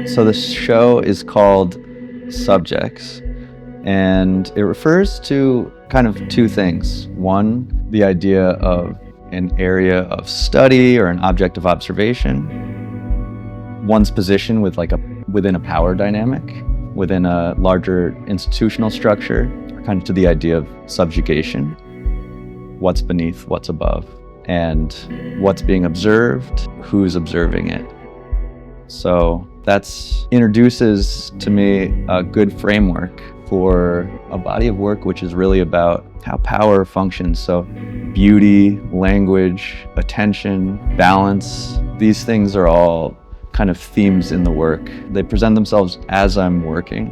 So the show is called Subjects, and it refers to kind of two things. One, the idea of an area of study or an object of observation, one's position within a power dynamic, within a larger institutional structure, kind of to the idea of subjugation, what's beneath, what's above, and what's being observed, who's observing it. So that introduces to me a good framework for a body of work which is really about how power functions. So beauty, language, attention, balance, these things are all kind of themes in the work. They present themselves as I'm working.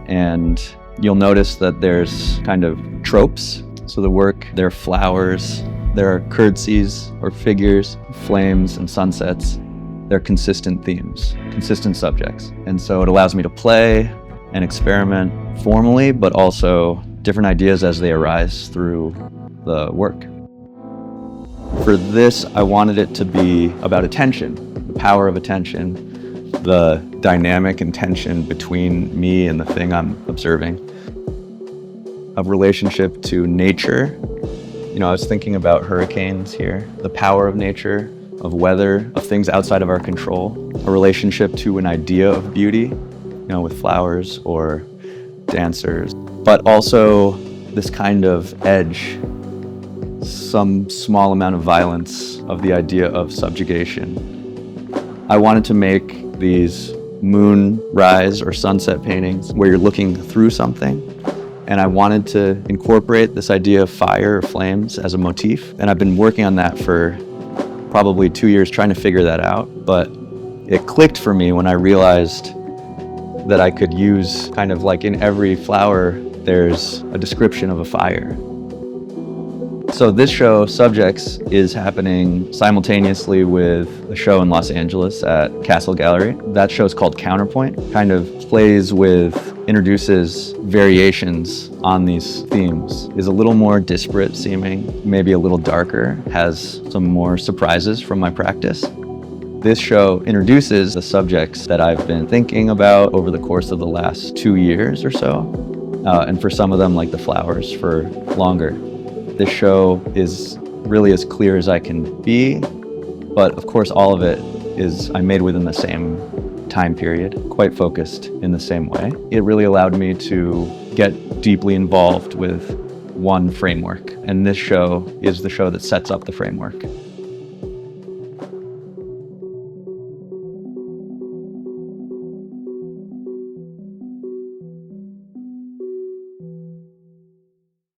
And you'll notice that there's kind of tropes. So the work, there are flowers, there are curtsies or figures, flames and sunsets. They're consistent themes, consistent subjects. And so it allows me to play and experiment formally, but also different ideas as they arise through the work. For this, I wanted it to be about attention, the power of attention, the dynamic and tension between me and the thing I'm observing, of relationship to nature. You know, I was thinking about hurricanes here, the power of nature, of weather, of things outside of our control, a relationship to an idea of beauty, you know, with flowers or dancers, but also this kind of edge, some small amount of violence of the idea of subjugation. I wanted to make these moonrise or sunset paintings where you're looking through something, and I wanted to incorporate this idea of fire or flames as a motif, and I've been working on that for probably 2 years trying to figure that out, but it clicked for me when I realized that I could use kind of like in every flower, there's a description of a fire. So this show, Subjects, is happening simultaneously with a show in Los Angeles at Castle Gallery. That show is called Counterpoint, kind of introduces variations on these themes, is a little more disparate seeming, maybe a little darker, has some more surprises from my practice. This show introduces the subjects that I've been thinking about over the course of the last 2 years or so, and for some of them, like the flowers, for longer. This show is really as clear as I can be, but of course all of it is I made within the same time period, quite focused in the same way. It really allowed me to get deeply involved with one framework, and this show is the show that sets up the framework.